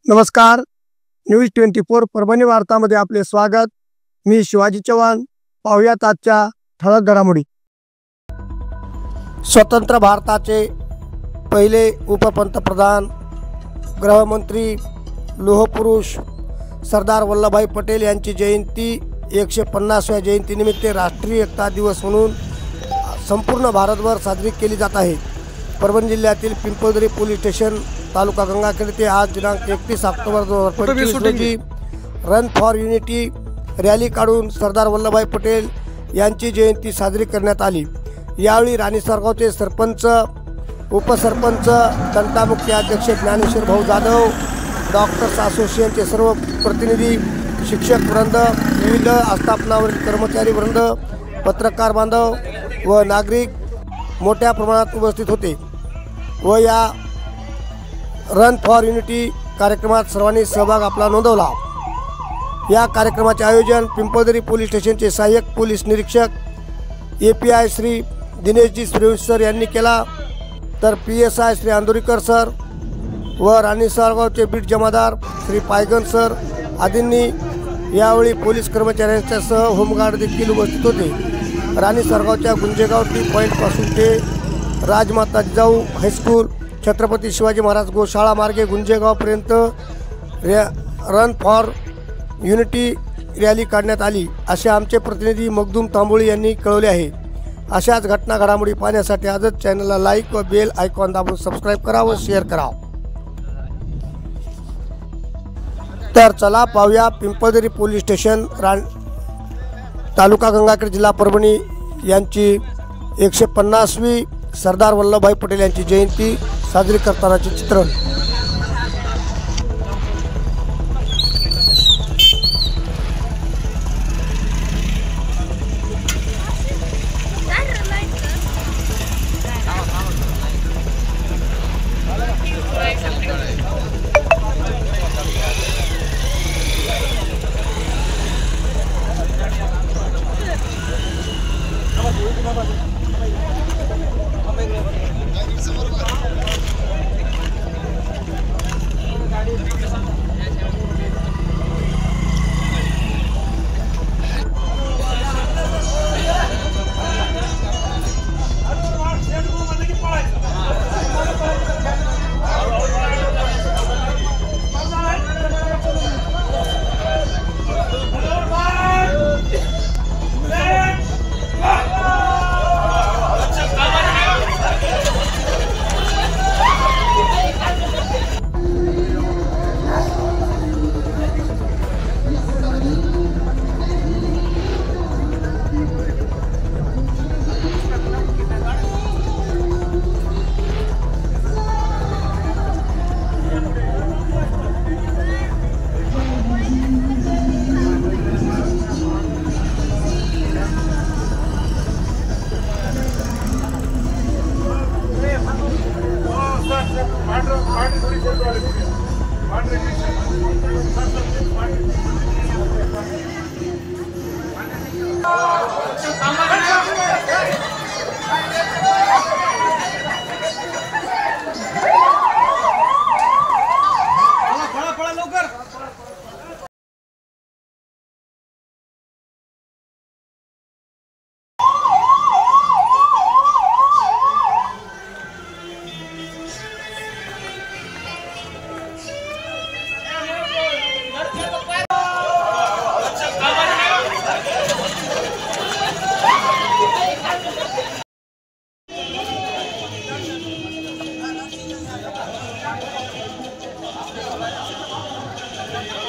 नमस्कार, न्यूज 24 परभणी वार्तामध्ये आपले स्वागत। मी शिवाजी चव्हाण। पाहुयात आजच्या ठळक घडामोडी। स्वतंत्र भारताचे पहिले उपपंतप्रधान, गृहमंत्री, लोहपुरुष सरदार वल्लभभाई पटेल यांची जयंती 150व्या जयंतीनिमित्त राष्ट्रीय एकता दिवस म्हणून संपूर्ण भारतभर साजरी केली जात आहे। परभणी जिल्ह्यातील पिंपळदरी पोलीस स्टेशन तालुका गंगाखेड येथे आज दिनांक 31 ऑक्टोबर 2025 रोजी रन फॉर युनिटी रॅली काढून सरदार वल्लभभाई पटेल यांची जयंती साजरी करण्यात आली। यावेळी राणी सरगावचे सरपंच, उपसरपंच, तंटामुक्ती अध्यक्ष ज्ञानेश्वर भाऊ जाधव, डॉक्टर्स असोसिएशनचे सर्व प्रतिनिधी, शिक्षक वृंद, विविध आस्थापनावरील कर्मचारी वृंद, पत्रकार बांधव व नागरिक मोठ्या प्रमाणात उपस्थित होते व या रन फॉर युनिटी कार्यक्रमात सर्वांनी सहभाग आपला नोंदवला। या कार्यक्रमाचे आयोजन पिंपळदरी पोलीस स्टेशनचे सहाय्यक पोलीस निरीक्षक API श्री दिनेशजी सूर्यवंशी सर यांनी केला, तर PSI श्री अंदुरीकर सर व राणी सरगावचे बीट जमादार श्री पायगन सर आदींनी यावेळी पोलीस कर्मचाऱ्यांच्यासह होमगार्ड देखील उपस्थित होते। राणी सरगावच्या गुंजेगाव टी पॉईंटपासून ते राजमाता जिजाऊ हायस्कूल, छत्रपती शिवाजी महाराज गोशाळा मार्गे गुंजेगावपर्यंत रन फॉर युनिटी रॅली काढण्यात आली, असे आमचे प्रतिनिधी मखदूम तांबोळी यांनी कळवले आहे। अशाच घटना घडामोडी पाहण्यासाठी आजच चॅनलला लाईक व बेल आयकॉन दाबून सबस्क्राईब करा व शेअर करा। तर चला पाहूया पिंपळदरी पोलीस स्टेशन तालुका गंगाखेड जिल्हा परभणी यांची 150वी सरदार वल्लभभाई पटेल यांची जयंती साजरी करतानाचे चित्रण।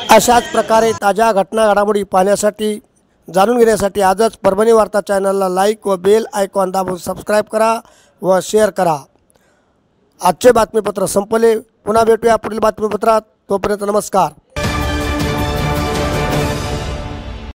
अशाच प्रकारे ताज्या घटना घडामोडी पाहण्यासाठी, जाणून घेण्यासाठी आजच परभणी वार्ता चॅनलला लाईक व बेल आयकॉन दाबून सबस्क्राईब करा व शेअर करा। आजचे बातमीपत्र संपले। पुन्हा भेटूया पुढील बातमीपत्रात। तोपर्यंत नमस्कार।